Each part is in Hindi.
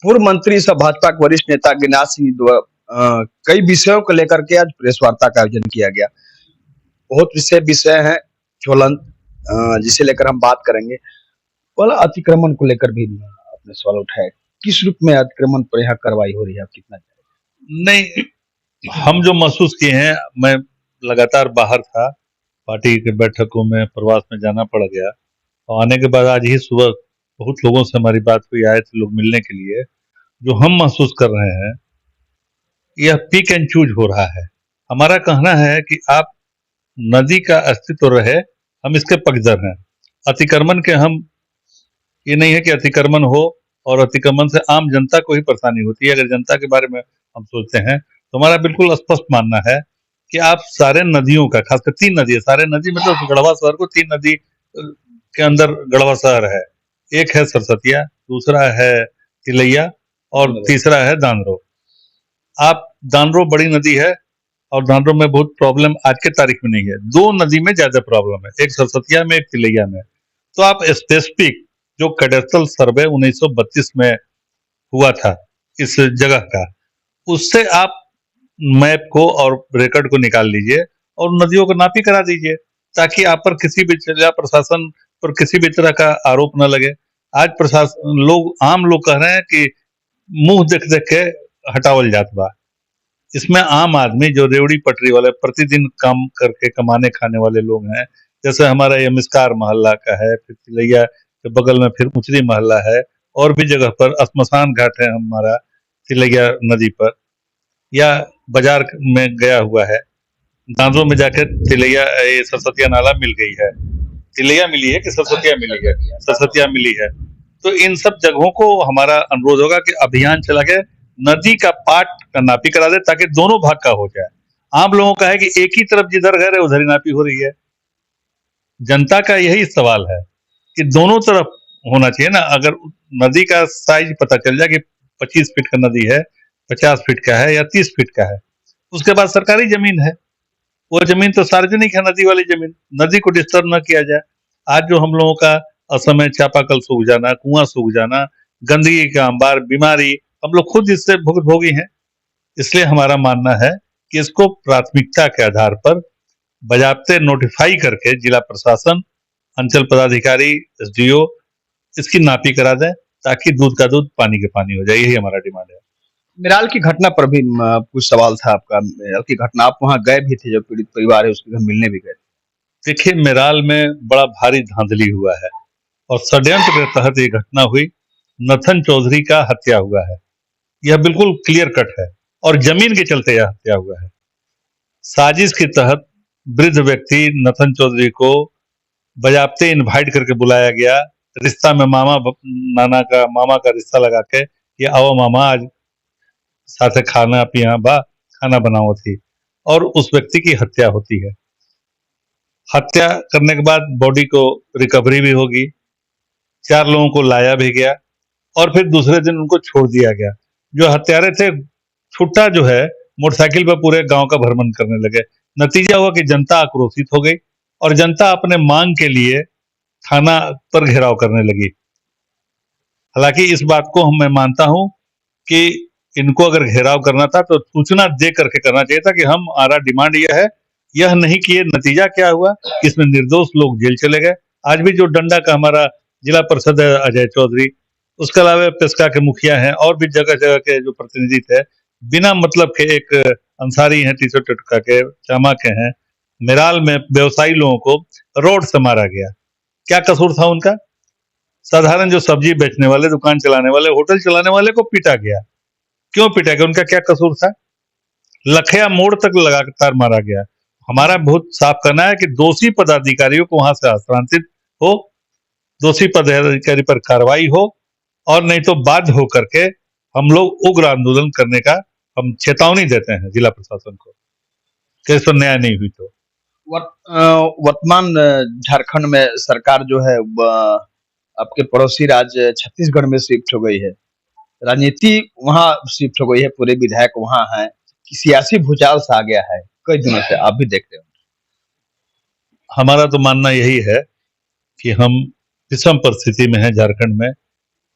पूर्व मंत्री सह भाजपा के वरिष्ठ नेता गिरिराज सिंह कई विषयों को लेकर के आज प्रेस वार्ता का आयोजन किया गया। बहुत विषय हैं ज्वलंत, जिसे लेकर हम बात करेंगे। पहला अतिक्रमण को लेकर भी अपने सवाल उठाए। किस रूप में अतिक्रमण पर यहाँ कार्रवाई हो रही है, आप कितना नहीं, हम जो महसूस किए हैं, मैं लगातार बाहर था, पार्टी के बैठकों में, प्रवास में जाना पड़ गया और आने के बाद आज ही सुबह बहुत लोगों से हमारी बात हुई, आए थे लोग मिलने के लिए। जो हम महसूस कर रहे हैं, यह पिक एंड चूज हो रहा है। हमारा कहना है कि आप नदी का अस्तित्व रहे, हम इसके पक्षधर हैं। अतिक्रमण के हम ये नहीं है कि अतिक्रमण हो और अतिक्रमण से आम जनता को ही परेशानी होती है। अगर जनता के बारे में हम सोचते हैं तो हमारा बिल्कुल स्पष्ट मानना है कि आप सारे नदियों का, खासकर 3 नदी है, सारे नदी मतलब गढ़वा शहर को 3 नदी के अंदर गढ़वा शहर है। एक है सरस्वतिया, दूसरा है तिलैया और तीसरा है दानरो। आप दानरो बड़ी नदी है और दानरो में बहुत प्रॉब्लम आज के तारीख में नहीं है। 2 नदी में ज्यादा प्रॉब्लम है, एक सरस्वतिया में, एक तिलैया में। तो आप स्पेसिफिक जो कैडेस्ट्रल सर्वे 1932 में हुआ था इस जगह का, उससे आप मैप को और रिकॉर्ड को निकाल लीजिए और नदियों को नापी करा दीजिए, ताकि आप पर किसी भी जिला प्रशासन पर किसी भी तरह का आरोप न लगे। आज प्रशासन आम लोग कह रहे हैं कि मुंह देख देख के हटावल जात बा। इसमें आम आदमी जो रेवड़ी पटरी वाले प्रतिदिन काम करके कमाने खाने वाले लोग हैं, जैसे हमारा ये मिस्कार मोहल्ला का है, फिर तिलैया के बगल में फिर उचरी मोहल्ला है, और भी जगह पर श्मशान घाट है हमारा तिलैया नदी पर, या बाजार में गया हुआ है। दांजों में जाकर तिलैया सरस्वतिया नाला मिल गई है। तिलैया मिली है कि सरस्वतिया मिली है? सरस्वतिया मिली है। तो इन सब जगहों को हमारा अनुरोध होगा कि अभियान चला के नदी का पाट का नापी करा दे, ताकि दोनों भाग का हो जाए। आम लोगों का है कि एक ही तरफ जिधर घर है उधर ही नापी हो रही है। जनता का यही सवाल है कि दोनों तरफ होना चाहिए ना। अगर नदी का साइज पता चल जाए कि 25 फीट का नदी है, 50 फीट का है या 30 फीट का है, उसके बाद सरकारी जमीन है, वो जमीन तो सार्वजनिक है, नदी वाली जमीन। नदी को डिस्टर्ब न किया जाए। आज जो हम लोगों का असमय चापाकल सूख जाना, कुआं सूख जाना, गंदगी का अंबार, बीमारी, हम लोग खुद इससे भुगतभोगी हैं। इसलिए हमारा मानना है कि इसको प्राथमिकता के आधार पर बजाबते नोटिफाई करके जिला प्रशासन, अंचल पदाधिकारी, एसडीओ इसकी नापी करा दें, ताकि दूध का दूध पानी के पानी हो जाए। यही हमारा डिमांड है। मेराल की घटना पर भी कुछ सवाल था आपका। मेराल की घटना, आप वहां गए भी थे, जो पीड़ित परिवार है उसके घर मिलने भी गए। देखिए, मेराल में बड़ा भारी धांधली हुआ है और षड्यंत्र के तहत ये घटना हुई। नथन चौधरी का हत्या हुआ है, यह बिल्कुल क्लियर कट है, और जमीन के चलते यह हत्या हुआ है। साजिश के तहत वृद्ध व्यक्ति नथन चौधरी को बजाबते इनवाइट करके बुलाया गया। रिश्ता में मामा का रिश्ता लगा के, ये आओ मामा आज साथे खाना पिया बा, खाना बनाओ थी, और उस व्यक्ति की हत्या होती है। हत्या करने के बाद बॉडी को रिकवरी भी होगी, 4 लोगों को लाया भी गया और फिर दूसरे दिन उनको छोड़ दिया गया। जो हत्यारे थे, छुट्टा जो है, मोटरसाइकिल पर पूरे गांव का भ्रमण करने लगे। नतीजा हुआ कि जनता आक्रोशित हो गई और जनता अपने मांग के लिए थाना पर घेराव करने लगी। हालांकि इस बात को मैं मानता हूं कि इनको अगर घेराव करना था तो सूचना दे करके करना चाहिए था कि हमारा डिमांड यह है, यह नहीं कि ये नतीजा क्या हुआ, इसमें निर्दोष लोग जेल चले गए। आज भी जो डंडा का हमारा जिला परिषद है अजय चौधरी, उसके अलावा पेस्का के मुखिया हैं, और भी जगह जगह के जो प्रतिनिधि थे, बिना मतलब के, एक अंसारी हैं टीसो टटका के, चामा के हैं, मेराल में व्यवसायी लोगों को रोड से मारा गया। क्या कसूर था उनका? साधारण जो सब्जी बेचने वाले, दुकान चलाने वाले, होटल चलाने वाले को पीटा गया। क्यों पीटा गया? उनका क्या कसूर था? लखया मोड़ तक लगातार मारा गया। हमारा बहुत साफ कहना है कि दोषी पदाधिकारियों को वहां से हस्तांतरित हो, दोषी पदाधिकारी पर कार्रवाई हो, और नहीं तो बाध्य होकर के हम लोग उग्र आंदोलन करने का हम चेतावनी देते हैं जिला प्रशासन को, कि इस पर न्याय नहीं हुई तो। वर्तमान झारखंड में सरकार जो है आपके पड़ोसी राज्य छत्तीसगढ़ में शिफ्ट हो गई है, राजनीति वहां शिफ्ट हो गई है, पूरे विधायक वहां हैं, सियासी भूचाल सा आ गया है कई दिनों से, आप भी देखते हो। हमारा तो मानना यही है कि हम विषम परिस्थिति में है झारखंड में।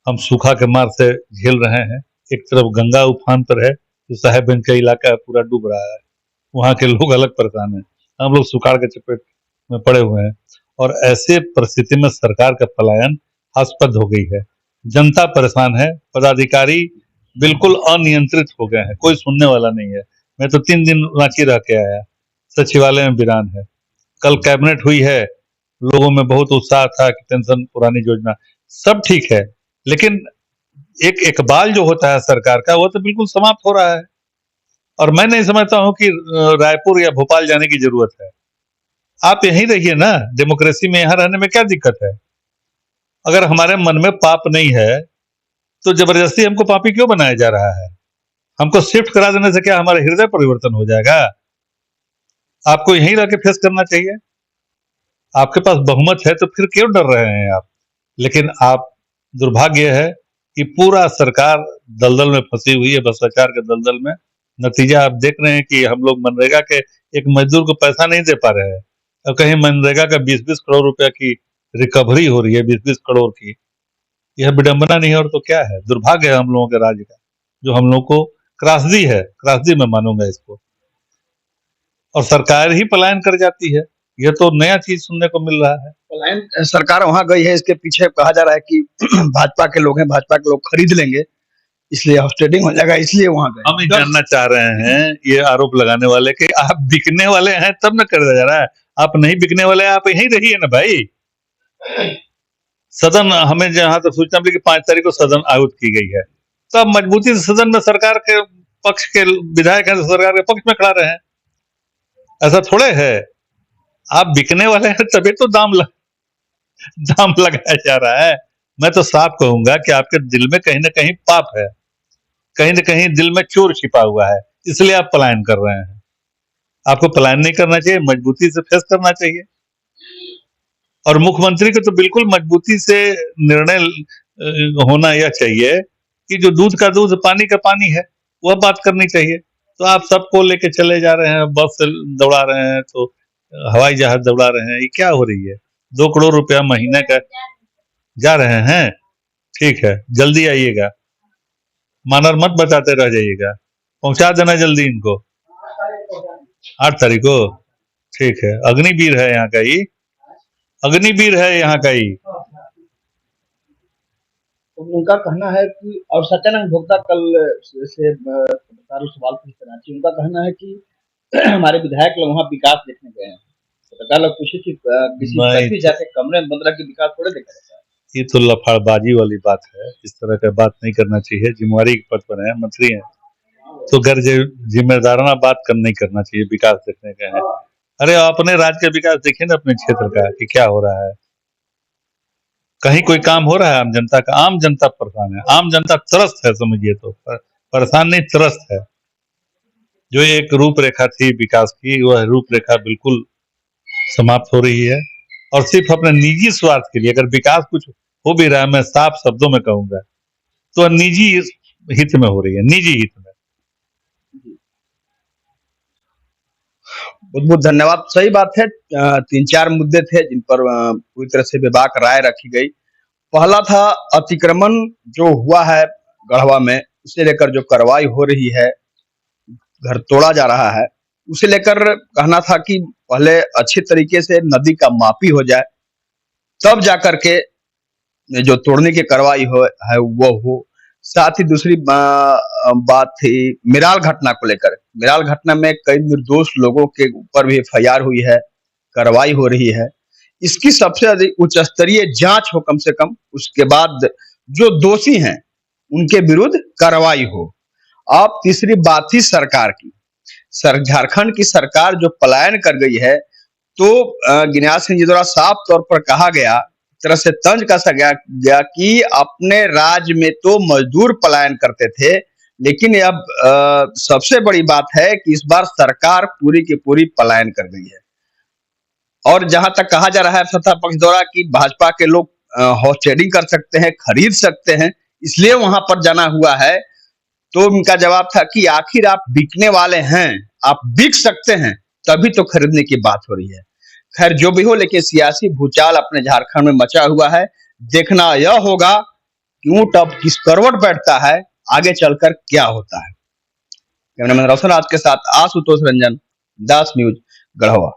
हम सूखा के मार से झेल रहे हैं। एक तरफ गंगा उफान पर है, तो साहेबगंज का इलाका पूरा डूब रहा है, वहाँ के लोग अलग परेशान हैं, हम लोग सुखाड़ के चपेट में पड़े हुए हैं। और ऐसे परिस्थिति में सरकार का पलायन हास्पद हो गई है, जनता परेशान है, पदाधिकारी बिल्कुल अनियंत्रित हो गए हैं, कोई सुनने वाला नहीं है। मैं तो 3 दिन रांची रह के आया, सचिवालय में वीरान है। कल कैबिनेट हुई है, लोगों में बहुत उत्साह था कि पेंशन पुरानी योजना, सब ठीक है, लेकिन एक इकबाल जो होता है सरकार का, वो तो बिल्कुल समाप्त हो रहा है। और मैं नहीं समझता हूँ कि रायपुर या भोपाल जाने की जरूरत है। आप यहीं रहिए ना, डेमोक्रेसी में यहाँ रहने में क्या दिक्कत है? अगर हमारे मन में पाप नहीं है, तो जबरदस्ती हमको पापी क्यों बनाया जा रहा है? हमको शिफ्ट करा देने से क्या हमारा हृदय परिवर्तन हो जाएगा? आपको यहीं रह के फेस करना चाहिए। आपके पास बहुमत है, तो फिर क्यों डर रहे हैं आप? लेकिन आप, दुर्भाग्य है कि पूरा सरकार दलदल में फंसी हुई है, भ्रष्टाचार के दलदल में। नतीजा आप देख रहे हैं कि हम लोग मनरेगा के एक मजदूर को पैसा नहीं दे पा रहे हैं, और कहीं मनरेगा का 20-20 करोड़ रुपया की रिकवरी हो रही है, 20-20 करोड़ की। यह विडंबना नहीं है और तो क्या है? दुर्भाग्य है हम लोगों के राज्य का, जो हम लोग को त्रासदी है, त्रासदी मैं मानूंगा इसको। और सरकार ही पलायन कर जाती है, यह तो नया चीज सुनने को मिल रहा है। पलायन सरकार वहां गई है, इसके पीछे कहा जा रहा है कि भाजपा के लोग हैं, भाजपा के लोग खरीद लेंगे, इसलिए हाउस हो जाएगा, इसलिए वहां गए। हम ही जानना चाह रहे हैं, ये आरोप लगाने वाले कि आप बिकने वाले हैं तब न कर जा रहा है। आप नहीं बिकने वाले, आप यहीं रहिए ना भाई। सदन, हमें जहां तक सूचना मिली कि 5 तारीख को सदन आहुत की गई है, तो अब मजबूती से सदन में सरकार के पक्ष के विधायक हैं, तो सरकार के पक्ष में खड़ा रहे हैं। ऐसा थोड़े है, आप बिकने वाले हैं तभी तो दाम लगाया जा रहा है। मैं तो साफ कहूंगा कि आपके दिल में कहीं ना कहीं पाप है, कहीं ना कहीं दिल में चोर छिपा हुआ है, इसलिए आप पलायन कर रहे हैं। आपको पलायन नहीं करना चाहिए, मजबूती से फेस करना चाहिए। और मुख्यमंत्री को तो बिल्कुल मजबूती से निर्णय होना यह चाहिए कि जो दूध का दूध, पानी का पानी है, वह बात करनी चाहिए। तो आप सबको लेके चले जा रहे हैं, बस से दौड़ा रहे हैं, तो हवाई जहाज दौड़ा रहे हैं, ये क्या हो रही है? 2 करोड़ रुपया महीने का जा रहे हैं, ठीक है, जल्दी आइएगा, मानर मत बताते रह जाइएगा, पहुंचा देना जल्दी इनको। 8 तारीख को, ठीक है। अग्निवीर है यहाँ का ही, अग्निवीर है यहाँ का ही। तो उनका कहना है कि, और सत्यानंद भोक्ता कल से सवाल पूछते रांची, उनका कहना है कि हमारे विधायक लोग वहाँ विकास देखने गए हैं, तो पता लोग पूछे कि किसी जाके कमरे में बंद रख के विकास थोड़े देखा जाता है। ये तो लफड़बाजी वाली बात है, इस तरह का बात नहीं करना चाहिए। जिम्मेवारी के पद पर है, मंत्री हैं, तो घर जिम्मेदाराना बात नहीं करना चाहिए। विकास देखने गए हैं, अरे अपने राज्य का विकास देखिए ना, अपने क्षेत्र का कि क्या हो रहा है। कहीं कोई काम हो रहा है आम जनता का? आम जनता परेशान है, आम जनता त्रस्त है, समझिए तो, परेशान नहीं त्रस्त है। जो एक रूपरेखा थी विकास की, वह रूपरेखा बिल्कुल समाप्त हो रही है, और सिर्फ अपने निजी स्वार्थ के लिए। अगर विकास कुछ हो भी रहा है, मैं साफ शब्दों में कहूंगा, तो निजी हित में हो रही है, निजी हित में। बहुत बहुत धन्यवाद। सही बात है, 3-4 मुद्दे थे जिन पर पूरी तरह से बेबाक राय रखी गई। पहला था अतिक्रमण जो हुआ है गढ़वा में, उसे लेकर जो कार्रवाई हो रही है, घर तोड़ा जा रहा है, उसे लेकर कहना था कि पहले अच्छे तरीके से नदी का मापी हो जाए, तब जाकर के जो तोड़ने की कार्रवाई है वो हो। साथ ही दूसरी बात थी मिराल घटना को लेकर। मिराल घटना में कई निर्दोष लोगों के ऊपर भी एफआईआर हुई है, कार्रवाई हो रही है। इसकी सबसे अधिक उच्च स्तरीय जांच हो कम से कम, उसके बाद जो दोषी हैं उनके विरुद्ध कार्रवाई हो। अब तीसरी बात थी सरकार की। झारखंड की सरकार जो पलायन कर गई है, तो गिरिराज सिंह जी द्वारा साफ तौर पर कहा गया, तरह से तंज कसा गया कि अपने राज्य में तो मजदूर पलायन करते थे, लेकिन अब सबसे बड़ी बात है कि इस बार सरकार पूरी की पूरी पलायन कर गई है। और जहां तक कहा जा रहा है सत्ता पक्ष द्वारा कि भाजपा के लोग हॉर्स ट्रेडिंग कर सकते हैं, खरीद सकते हैं, इसलिए वहां पर जाना हुआ है, तो उनका जवाब था कि आखिर आप बिकने वाले हैं, आप बिक सकते हैं, तभी तो खरीदने की बात हो रही है। खैर जो भी हो, लेकिन सियासी भूचाल अपने झारखंड में मचा हुआ है। देखना यह होगा ऊंट अब किस करवट बैठता है, आगे चलकर क्या होता है। कैमरामैन रोशन राज के साथ आशुतोष रंजन, दास न्यूज, गढ़वा।